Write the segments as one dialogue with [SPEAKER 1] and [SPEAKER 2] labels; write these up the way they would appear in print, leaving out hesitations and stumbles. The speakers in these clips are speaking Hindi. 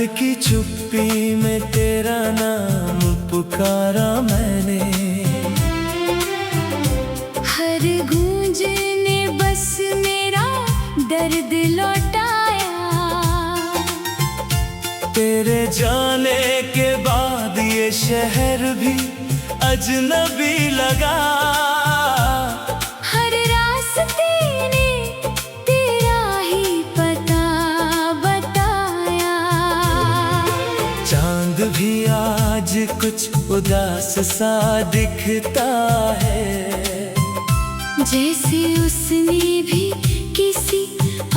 [SPEAKER 1] की चुप्पी में तेरा नाम पुकारा मैंने।
[SPEAKER 2] हर गूंज ने बस मेरा दर्द लौटाया।
[SPEAKER 1] तेरे जाने के बाद ये शहर भी अजनबी लगा।
[SPEAKER 2] हर रास्ते ने तेरा ही पता बताया।
[SPEAKER 1] चांद भी आज कुछ उदास सा दिखता है,
[SPEAKER 2] जैसे उसने भी किसी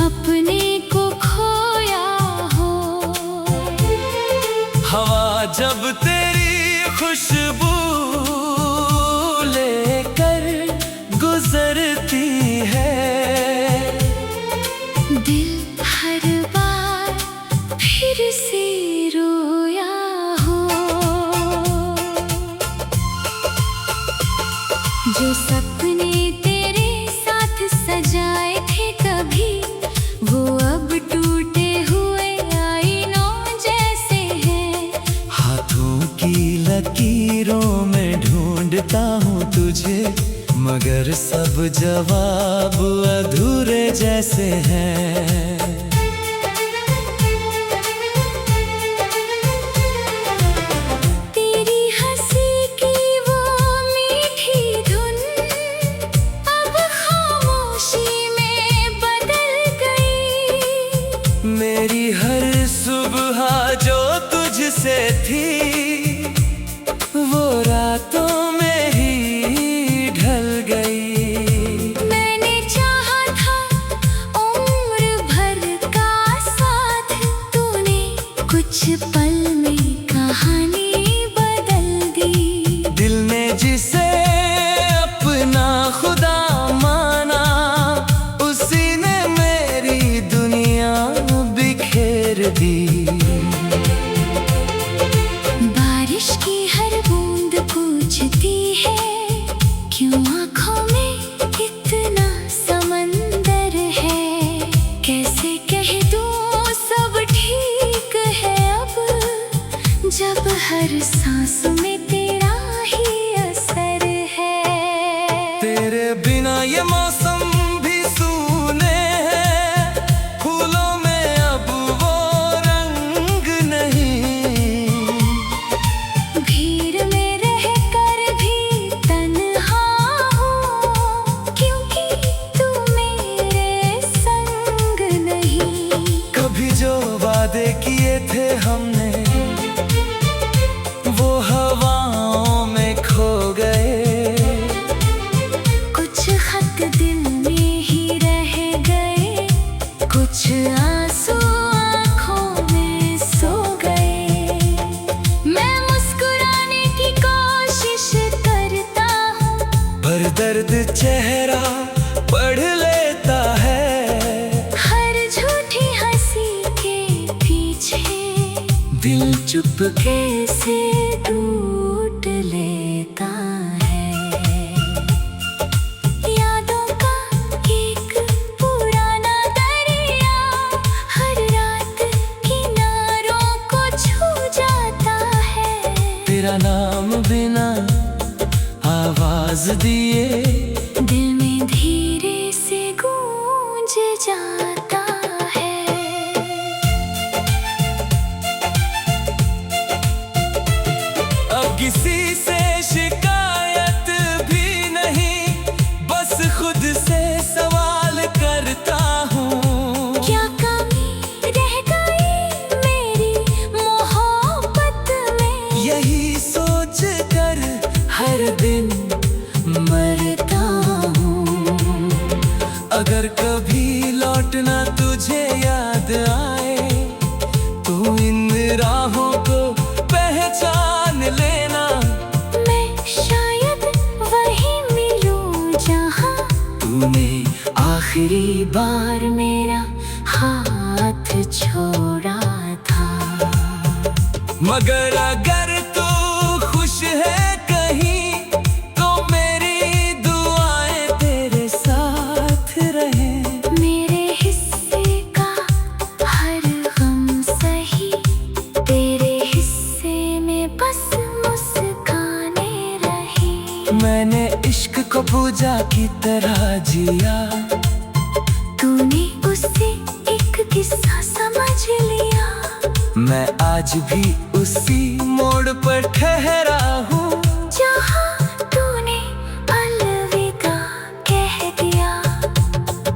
[SPEAKER 2] अपने को खोया हो।
[SPEAKER 1] हवा जब तेरी खुशबू लेकर गुजरती है,
[SPEAKER 2] दिल हर बार फिर से रोया हो। जो सपने तेरे साथ सजाए थे कभी, वो अब टूटे हुए आईनों जैसे हैं।
[SPEAKER 1] हाथों की लकीरों में ढूंढता हूँ तुझे, मगर सब जवाब अधूरे जैसे हैं।
[SPEAKER 2] तेरी हंसी की वो मीठी धुन अब खामोशी में बदल गई।
[SPEAKER 1] मेरी हर सुबह जो तुझसे थी, वो रातों में ही ढल गई।
[SPEAKER 2] मैंने चाहा था उम्र भर का साथ, तूने कुछ पल में कहानी बदल दी।
[SPEAKER 1] दिल ने जिसे अपना खुदा माना, उसी ने मेरी दुनिया बिखेर दी।
[SPEAKER 2] बारिश की हर बूंद पूछती है, क्यों आँखों में इतना समंदर है। कैसे कह दूँ सब ठीक है अब, जब हर सांस में तेरा ही असर है।
[SPEAKER 1] तेरे बिना ये मौसम भी सूने हैं, फूलों में अब वो रंग नहीं।
[SPEAKER 2] भीड़ में रहकर भी तन्हा हूँ, क्योंकि तू मेरे संग नहीं।
[SPEAKER 1] कभी जो वादे किए थे हमने, वो हवाओं में खो गए।
[SPEAKER 2] कुछ खत दिल में ही रह गए, कुछ आंसू आँखों में सो गए। मैं मुस्कुराने की कोशिश करता हूँ,
[SPEAKER 1] पर दर्द चेहरा पढ़ लेता है।
[SPEAKER 2] हर झूठी हंसी के पीछे दिल चुपके से टूट लेता है। यादों का एक पुराना दरिया हर रात किनारों को छू जाता है।
[SPEAKER 1] तेरा नाम बिना आवाज दिए
[SPEAKER 2] दिल में धीरे से गूंज जाता है।
[SPEAKER 1] अब किसी से शिकायत भी नहीं, बस खुद से सवाल करता हूँ।
[SPEAKER 2] क्या कमी रह गई मेरी मोहब्बत में,
[SPEAKER 1] यही सोच कर हर दिन मरता हूँ। अगर कभी लौटना तुझे याद आए, तो इन राहों को पहचान लेना।
[SPEAKER 2] मैं शायद वहीं मिलूं जहाँ
[SPEAKER 1] तूने
[SPEAKER 2] आखिरी बार मेरा हाथ छोड़ा था।
[SPEAKER 1] मगर अगर तू खुश है कहीं, तो मेरी दुआएं तेरे साथ रहें।
[SPEAKER 2] मेरे हिस्से का हर गम सही
[SPEAKER 1] मैंने इश्क को पूजा की तरह जिया।
[SPEAKER 2] तूने उससे एक किस्सा समझ लिया।
[SPEAKER 1] मैं आज भी उसी मोड़ पर ठहरा हूँ
[SPEAKER 2] जहाँ तूने अलविदा कह दिया।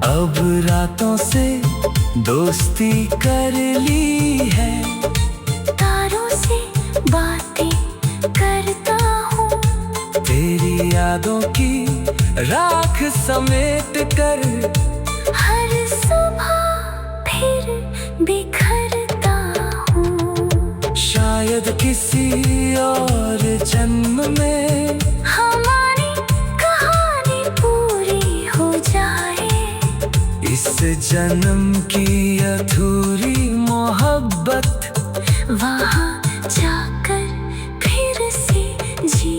[SPEAKER 1] अब रातों से दोस्ती कर ली है,
[SPEAKER 2] तारों से बातें करता हूँ।
[SPEAKER 1] तेरी यादों की राख समेट कर
[SPEAKER 2] हर सुबह फिर बिखरता हूँ।
[SPEAKER 1] शायद किसी और जन्म में
[SPEAKER 2] हमारी कहानी पूरी हो जाए।
[SPEAKER 1] इस जन्म की अधूरी मोहब्बत
[SPEAKER 2] वहाँ जाकर फिर से जी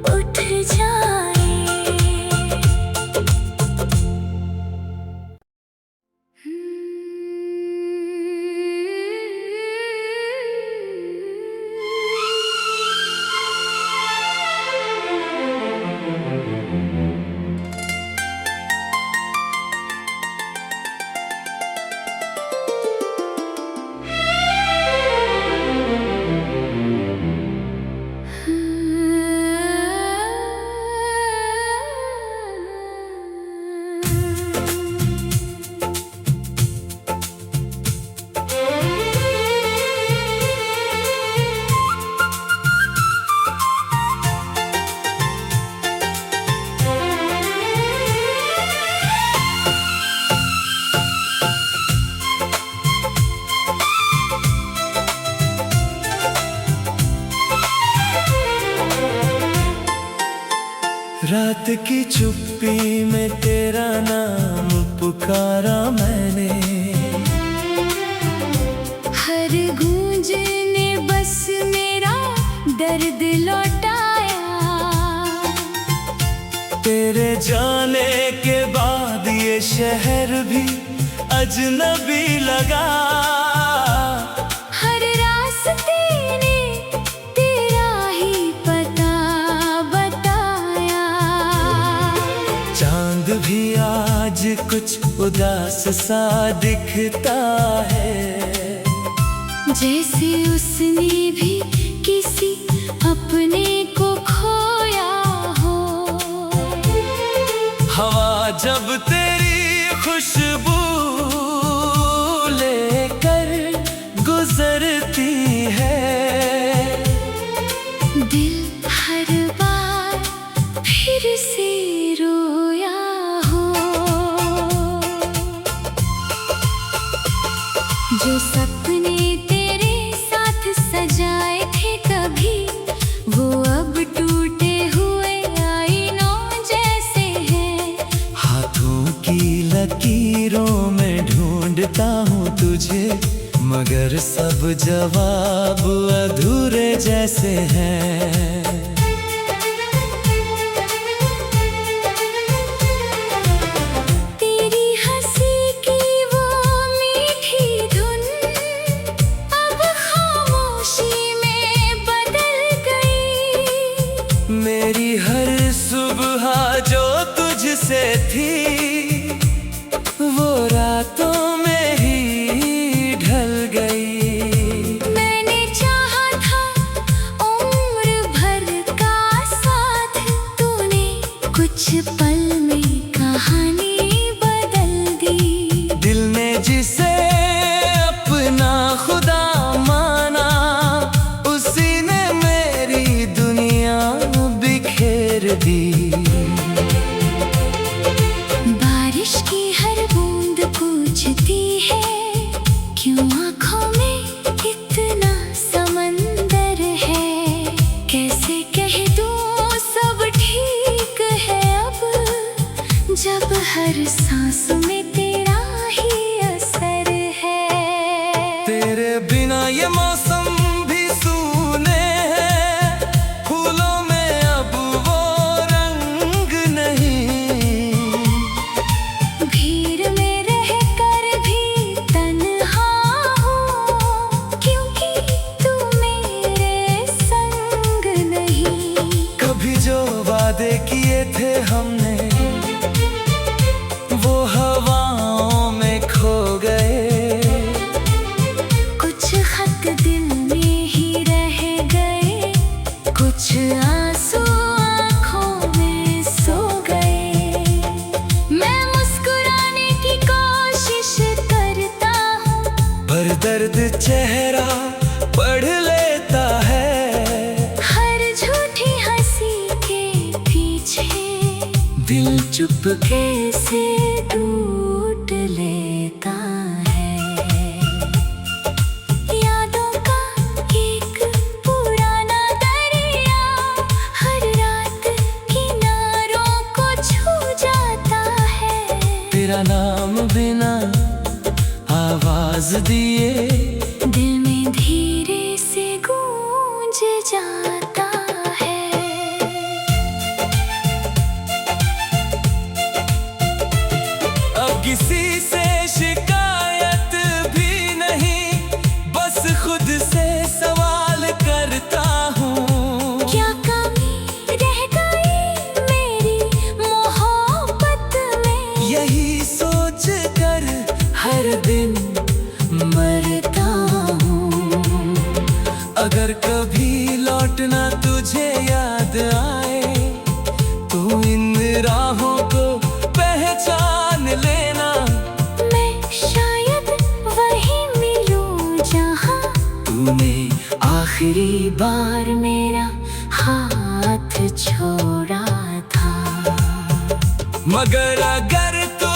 [SPEAKER 2] उठ जाए।
[SPEAKER 1] रात की चुप्पी में तेरा नाम पुकारा मैंने।
[SPEAKER 2] हर गूंज ने बस मेरा दर्द लौटाया।
[SPEAKER 1] तेरे जाने के बाद ये शहर भी अजनबी लगा।
[SPEAKER 2] हर रास्ते ने तेरा ही पता बताया।
[SPEAKER 1] चांद भी आज कुछ उदास सा दिखता है,
[SPEAKER 2] जैसे उसने भी किसी अपने को खोया हो।
[SPEAKER 1] हवा जब तेरी खुशबू लेकर गुजरती है,
[SPEAKER 2] दिल हर बार फिर से रोया हो। जो सपने तेरे साथ सजाए थे कभी, वो अब टूटे हुए आईनों जैसे हैं।
[SPEAKER 1] हाथों की लकीरों में ढूंढता हूँ तुझे, मगर सब जवाब अधूरे जैसे हैं।
[SPEAKER 2] तेरी हंसी की वो मीठी धुन अब खामोशी में बदल गई।
[SPEAKER 1] मेरी हर सुबह जो तुझसे थी, वो रातों में ही ढल गई।
[SPEAKER 2] मैंने चाहा था उम्र भर का साथ, तूने कुछ पल में कहानी बदल दी।
[SPEAKER 1] दिल ने जिसे अपना खुदा माना, उसी ने मेरी दुनिया बिखेर दी।
[SPEAKER 2] बारिश की हर बूंद पूछती है, क्यों आँखों में इतना समंदर है। कैसे कह दूँ सब ठीक है अब, जब हर सांस में तेरा ही असर है।
[SPEAKER 1] तेरे बिना ये मौसम भी सूने हैं, फूलों में अब वो रंग नहीं।
[SPEAKER 2] भीड़ में रहकर भी तन्हा हूँ, क्योंकि तू मेरे संग नहीं।
[SPEAKER 1] कभी जो वादे किए थे हमने, वो हवाओं में खो गए।
[SPEAKER 2] कुछ खत दिल में ही रह गए, कुछ आंसू आँखों में सो गए। मैं मुस्कुराने की कोशिश करता हूँ,
[SPEAKER 1] पर दर्द चेहरा पढ़ लेता है।
[SPEAKER 2] हर झूठी हंसी के पीछे दिल चुपके से टूट लेता है। यादों का एक पुराना दरिया हर रात किनारों को छू जाता है।
[SPEAKER 1] तेरा नाम बिना आवाज दिए
[SPEAKER 2] दिल में धीरे से गूंज जाता है।
[SPEAKER 1] अब किसी से शिकायत भी नहीं, बस खुद से सवाल करता हूँ।
[SPEAKER 2] क्या कमी रह गई मेरी मोहब्बत में,
[SPEAKER 1] यही सोच कर हर दिन मरता हूँ। अगर कभी लौटना तुझे याद आए, तो इन राहों को पहचान लेना।
[SPEAKER 2] मैं शायद वहीं मिलूं जहाँ
[SPEAKER 1] तूने
[SPEAKER 2] आखिरी बार मेरा हाथ छोड़ा था।
[SPEAKER 1] मगर अगर तू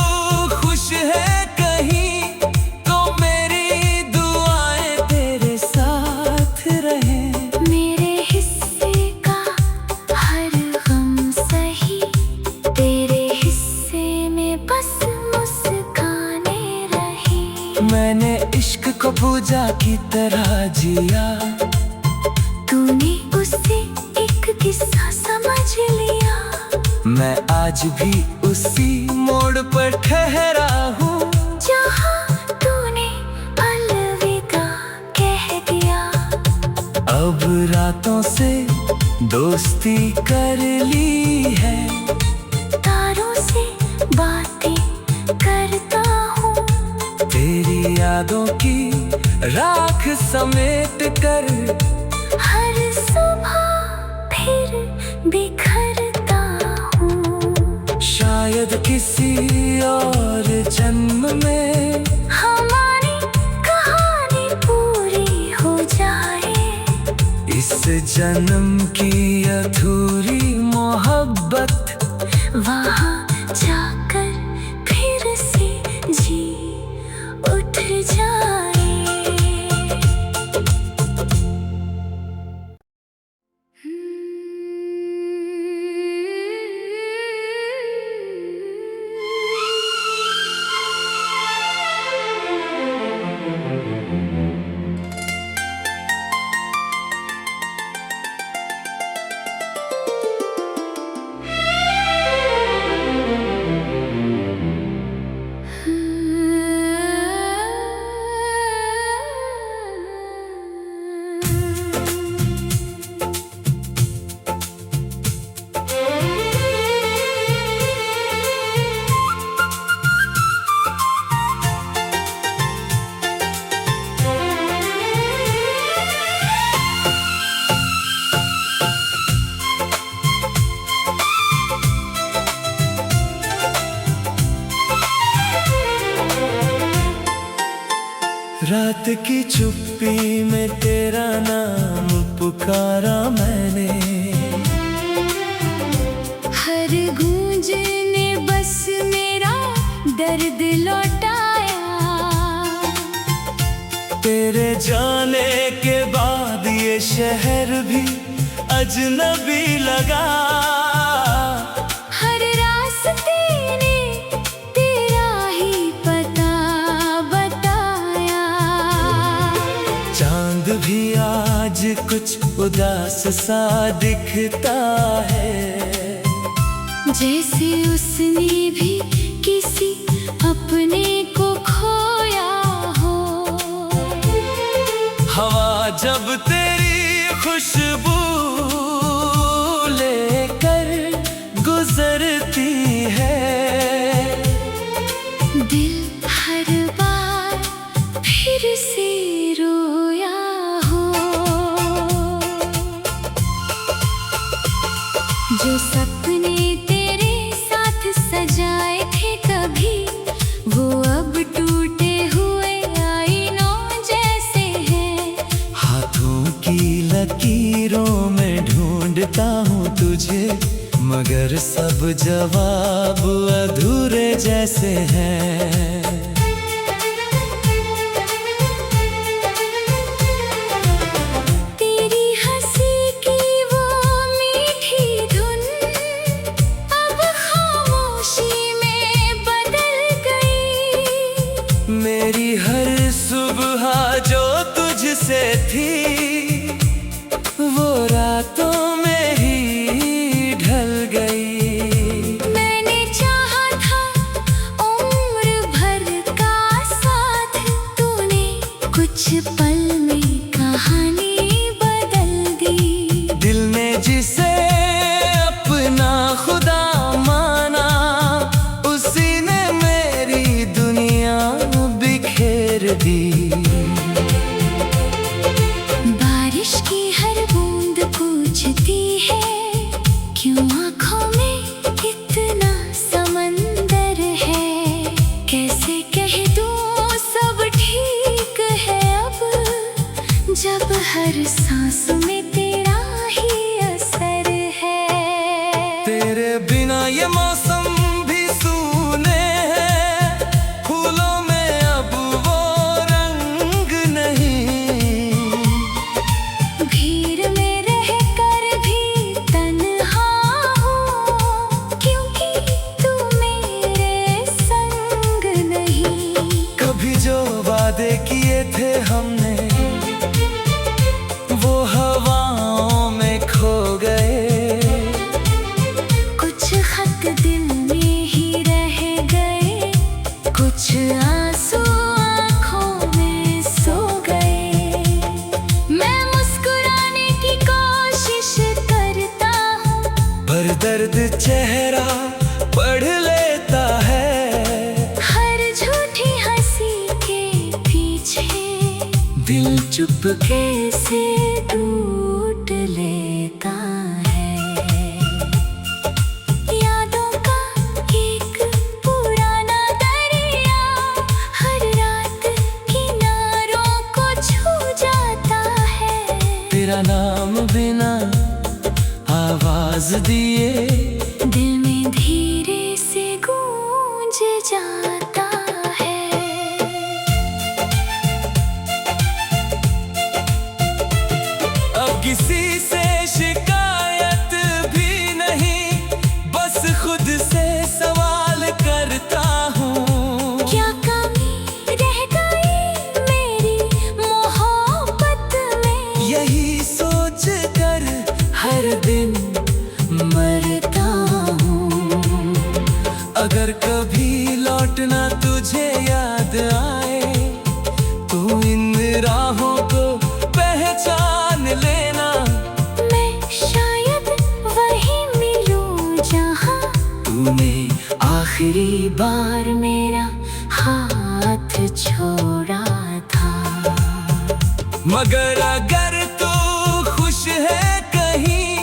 [SPEAKER 1] खुश है कहीं, तो मेरी दुआएं तेरे साथ रहें।
[SPEAKER 2] मेरे हिस्से का हर गम सही, तेरे हिस्से में बस मुस्काने रही।
[SPEAKER 1] मैंने इश्क को पूजा की तरह जिया,
[SPEAKER 2] तूने उसे एक किस्सा समझ लिया।
[SPEAKER 1] मैं आज भी उसी मोड़ पर ठहरा हूँ,
[SPEAKER 2] जहाँ तूने अलविदा कह दिया।
[SPEAKER 1] अब रातों से दोस्ती कर ली है।
[SPEAKER 2] तारों से बातें करता हूँ,
[SPEAKER 1] तेरी यादों की राख समेट कर
[SPEAKER 2] हर सुबह फिर बिखरता हूँ।
[SPEAKER 1] शायद किसी और जन्म में
[SPEAKER 2] हमारी कहानी पूरी हो जाए।
[SPEAKER 1] इस जन्म की अधूरी मोहब्बत
[SPEAKER 2] वहाँ जाकर फिर से जी उठ जाए।
[SPEAKER 1] रात की चुप्पी में तेरा नाम पुकारा मैंने।
[SPEAKER 2] हर गूंज ने बस मेरा दर्द लौटाया।
[SPEAKER 1] तेरे जाने के बाद ये शहर भी अजनबी लगा।
[SPEAKER 2] हर रास्ते ने तेरा ही पता बताया।
[SPEAKER 1] चांद भी आज कुछ उदास सा दिखता है,
[SPEAKER 2] जैसे उसने भी किसी अपने को खोया हो।
[SPEAKER 1] हवा जब तेरी खुशबू लेकर
[SPEAKER 2] जो सपने तेरे साथ सजाए थे कभी, वो अब टूटे हुए आईनों जैसे हैं।
[SPEAKER 1] हाथों की लकीरों में ढूंढता हूँ तुझे, मगर सब जवाब अधूरे जैसे हैं।
[SPEAKER 2] तेरी हंसी की वो मीठी धुन अब खामोशी में बदल गई।
[SPEAKER 1] मेरी हर सुबह जो तुझसे थी, वो रातों में ही ढल गई।
[SPEAKER 2] मैंने चाहा था उम्र भर का साथ, तूने कुछ पल में कहानी बदल दी।
[SPEAKER 1] दिल ने जिसे अपना खुदा माना, उसी ने मेरी दुनिया बिखेर दी।
[SPEAKER 2] बारिश की हर बूंद पूछती है, क्यों आँखों में इतना समंदर है। कैसे कह दूँ सब ठीक है अब, जब हर सांस में तेरा ही असर है।
[SPEAKER 1] तेरे बिना ये मौसम भी सूने हैं, फूलों में अब वो रंग नहीं।
[SPEAKER 2] भीड़ में रहकर भी तन्हा हूँ, क्योंकि तू मेरे संग नहीं।
[SPEAKER 1] कभी जो वादे किए थे हमने, वो हवाओं में खो गए।
[SPEAKER 2] कुछ खत दिल में ही रह गए, कुछ आंसू आँखों में सो गए। मैं मुस्कुराने की कोशिश करता हूँ,
[SPEAKER 1] पर दर्द चेहरा पढ़ लेता है।
[SPEAKER 2] हर झूठी हंसी के पीछे दिल चुपके से टूट लेता है। यादों का एक पुराना दरिया हर रात किनारों को छू जाता है।
[SPEAKER 1] तेरा नाम बिना आवाज दिए,
[SPEAKER 2] दिल में धीरे से गूंज जाता है।
[SPEAKER 1] अब किसी से शिकायत भी नहीं, बस खुद से सवाल करता हूँ।
[SPEAKER 2] क्या कमी रह गई मेरी मोहब्बत में,
[SPEAKER 1] यही सोच कर हर दिन मरता हूँ। अगर कभी लौटना तुझे याद आए, तो इन राहों को पहचान लेना।
[SPEAKER 2] मैं शायद वहीं मिलूं जहाँ
[SPEAKER 1] तूने
[SPEAKER 2] आखिरी बार मेरा हाथ छोड़ा था।
[SPEAKER 1] मगर अगर तू खुश है कहीं,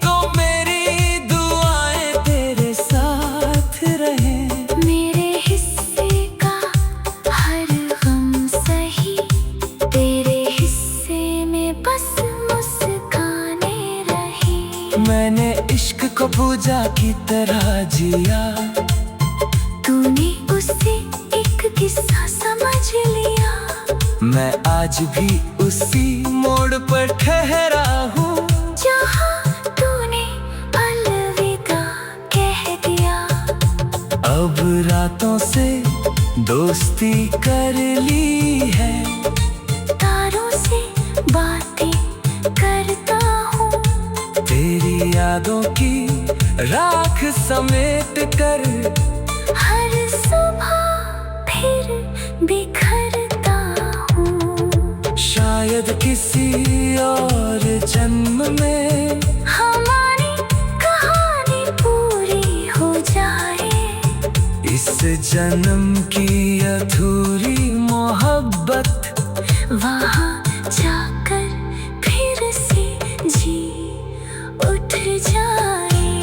[SPEAKER 1] तो मेरी दुआएं तेरे साथ रहें।
[SPEAKER 2] मेरे हिस्से का हर गम सही, तेरे हिस्से में बस मुस्काने रही।
[SPEAKER 1] मैंने इश्क को पूजा की तरह जिया,
[SPEAKER 2] तूने उसे एक किस्सा समझ लिया।
[SPEAKER 1] मैं आज भी उसी मोड़ पर ठहरा हूँ,
[SPEAKER 2] जहाँ तूने अलविदा कह दिया।
[SPEAKER 1] अब रातों से दोस्ती कर ली है।
[SPEAKER 2] तारों से बातें करता हूँ,
[SPEAKER 1] तेरी यादों की राख समेट कर।
[SPEAKER 2] हर सुबह फिर बिखरता हूँ।
[SPEAKER 1] शायद किसी और जन्म में
[SPEAKER 2] हमारी कहानी पूरी हो जाए।
[SPEAKER 1] इस जन्म की अधूरी मोहब्बत
[SPEAKER 2] वहाँ जाकर फिर से जी उठ जाए।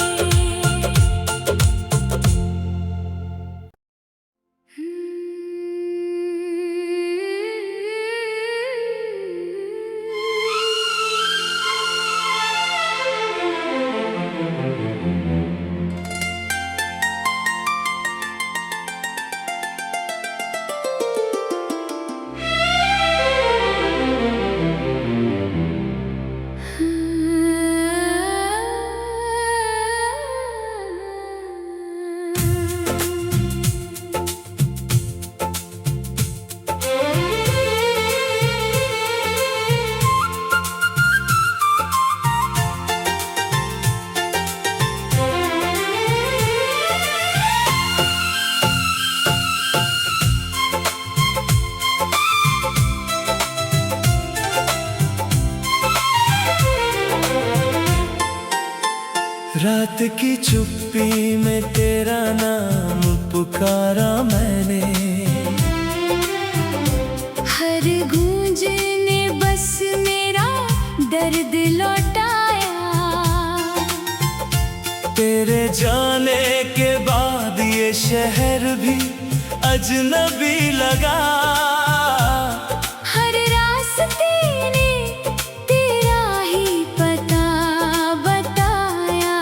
[SPEAKER 1] रात की चुप्पी में तेरा नाम पुकारा मैंने,
[SPEAKER 2] हर गूंज ने बस मेरा दर्द लौटाया।
[SPEAKER 1] तेरे जाने के बाद ये शहर भी अजनबी लगा।
[SPEAKER 2] हर रास्ते ने तेरा ही पता बताया।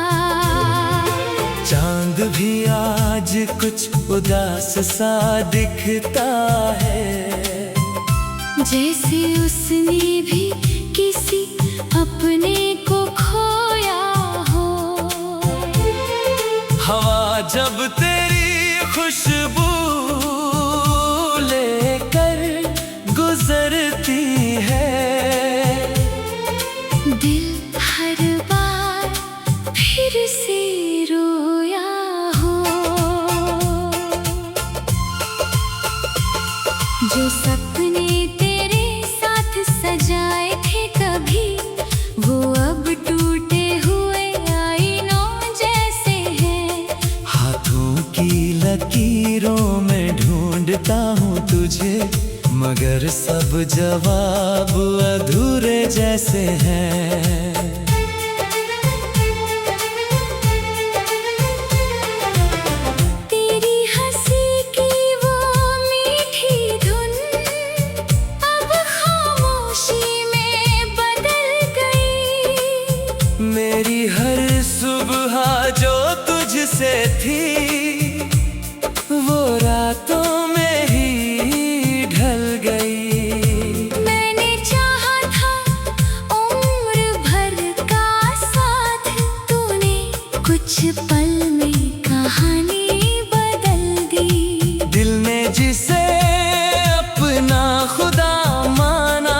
[SPEAKER 1] चांद भी आज कुछ उदास सा दिखता है,
[SPEAKER 2] जैसे उसने भी किसी अपने को खोया हो।
[SPEAKER 1] हवा जब तेरी खुशबू लेकर गुजरती है,
[SPEAKER 2] दिल हर बार फिर से रोया हो। जो सपने तेरे साथ सजाए थे कभी, वो अब टूटे हुए आईनों जैसे हैं।
[SPEAKER 1] हाथों की लकीरों में ढूंढता हूँ तुझे, मगर सब जवाब अधूरे जैसे हैं।
[SPEAKER 2] तेरी हंसी की वो मीठी धुन अब खामोशी में बदल गई।
[SPEAKER 1] मेरी हर सुबह जो तुझसे थी, वो रातों में ही ढल गई।
[SPEAKER 2] मैंने चाहा था उम्र भर का साथ, तूने कुछ पल में कहानी बदल दी।
[SPEAKER 1] दिल ने जिसे अपना खुदा माना,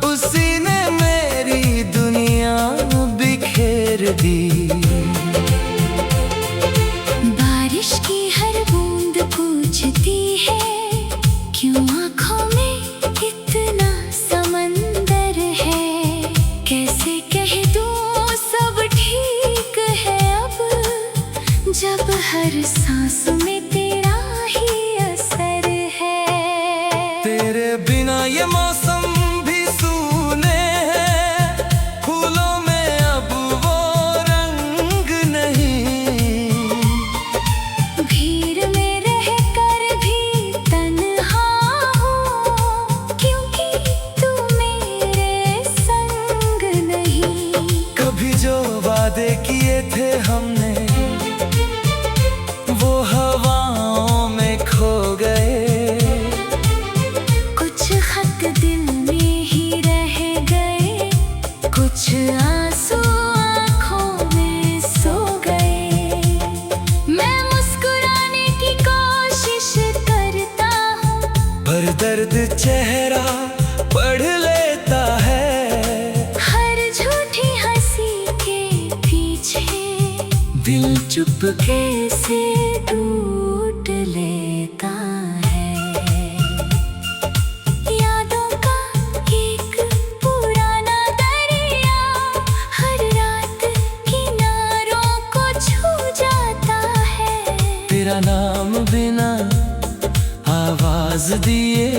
[SPEAKER 1] उसी ने मेरी दुनिया बिखेर दी।
[SPEAKER 2] बारिश की हर बूंद पूछती है, क्यों आँखों में इतना समंदर है। कैसे कह दूँ सब ठीक है अब, जब हर सांस में तेरा ही असर है।
[SPEAKER 1] तेरे बिना ये मौसम भी सूने हैं, फूलों में अब वो रंग नहीं।
[SPEAKER 2] भीड़ में रहकर भी तन्हा हूँ, क्योंकि तू मेरे संग नहीं।
[SPEAKER 1] कभी जो वादे किए थे हमने, वो हवाओं में खो गए।
[SPEAKER 2] कुछ खत दिल में ही रह गए, कुछ आंसू आँखों में सो गए। मैं मुस्कुराने की कोशिश करता हूँ,
[SPEAKER 1] पर दर्द चेहरा पढ़ लेता है।
[SPEAKER 2] हर झूठी हंसी के पीछे
[SPEAKER 1] दिल
[SPEAKER 2] चुपके से टूट लेता है। यादों का एक पुराना दरिया हर रात किनारों को छू जाता है।
[SPEAKER 1] तेरा नाम बिना आवाज दिए,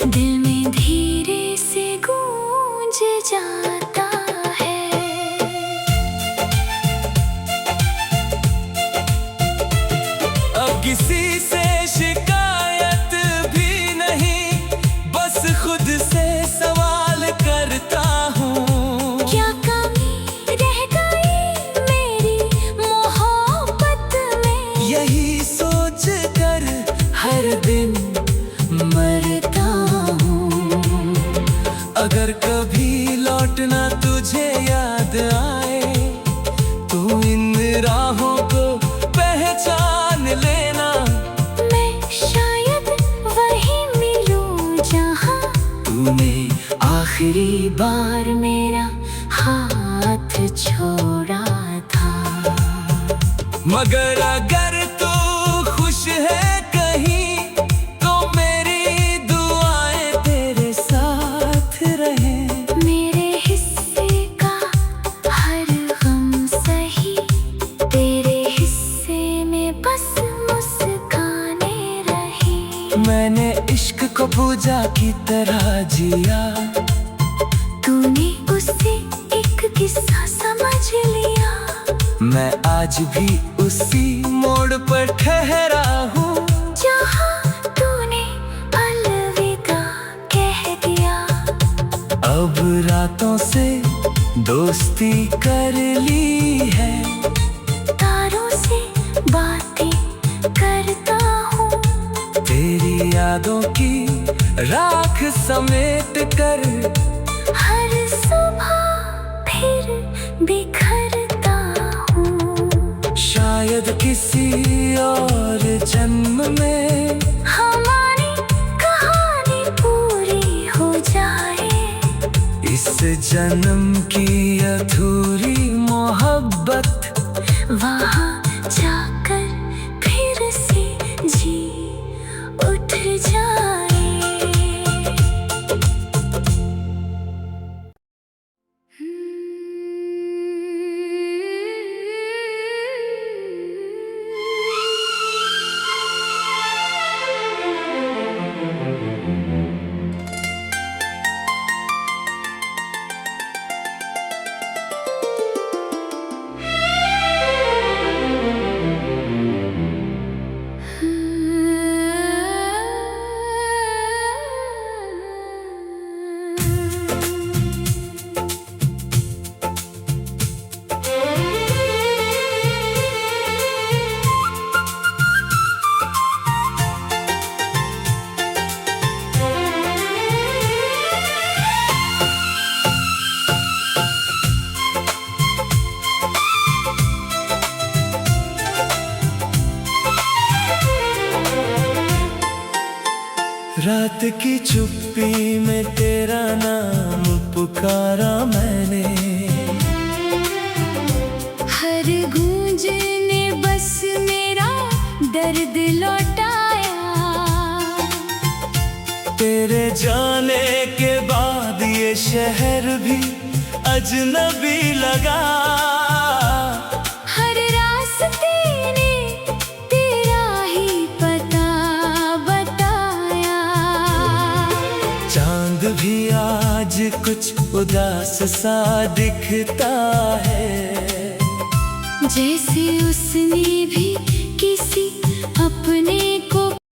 [SPEAKER 2] दिल में धीरे से गूंज जाता है।
[SPEAKER 1] अब किसी से शिकायत भी नहीं, बस खुद से सवाल करता हूँ।
[SPEAKER 2] क्या कमी रह गई मेरी मोहब्बत में,
[SPEAKER 1] यही सोच कर हर दिन मरता हूँ। अगर कभी लौटना तुझे याद आए, तो इन राहों को पहचान लेना।
[SPEAKER 2] मैं शायद वहीं मिलूं जहाँ
[SPEAKER 1] तूने
[SPEAKER 2] आखिरी बार मेरा हाथ छोड़ा था।
[SPEAKER 1] मगर अगर तू खुश है कहीं, तो मेरी दुआएं तेरे साथ रहें।
[SPEAKER 2] मेरे हिस्से का हर गम सही
[SPEAKER 1] को पूजा की तरह जिया।
[SPEAKER 2] तूने उससे एक किस्सा समझ लिया।
[SPEAKER 1] मैं आज भी उसी मोड़ पर ठहरा हूँ
[SPEAKER 2] जहाँ तूने अलविदा कह दिया।
[SPEAKER 1] अब रातों से दोस्ती कर ली है,
[SPEAKER 2] तारों से बातें करता हूँ।
[SPEAKER 1] तेरी यादों की राख समेट कर
[SPEAKER 2] हर सुबह फिर बिखरता हूँ।
[SPEAKER 1] शायद किसी और जन्म में
[SPEAKER 2] हमारी कहानी पूरी हो जाए।
[SPEAKER 1] इस जन्म की अधूरी मोहब्बत
[SPEAKER 2] वहाँ जाकर फिर से जी उठ जाए।
[SPEAKER 1] रात की चुप्पी में तेरा नाम पुकारा मैंने।
[SPEAKER 2] हर गूंज ने बस मेरा दर्द लौटाया।
[SPEAKER 1] तेरे जाने के बाद ये शहर भी अजनबी लगा।
[SPEAKER 2] हर रास्ते ने तेरा ही पता बताया।
[SPEAKER 1] चांद भी आज कुछ उदास सा दिखता है,
[SPEAKER 2] जैसे उसने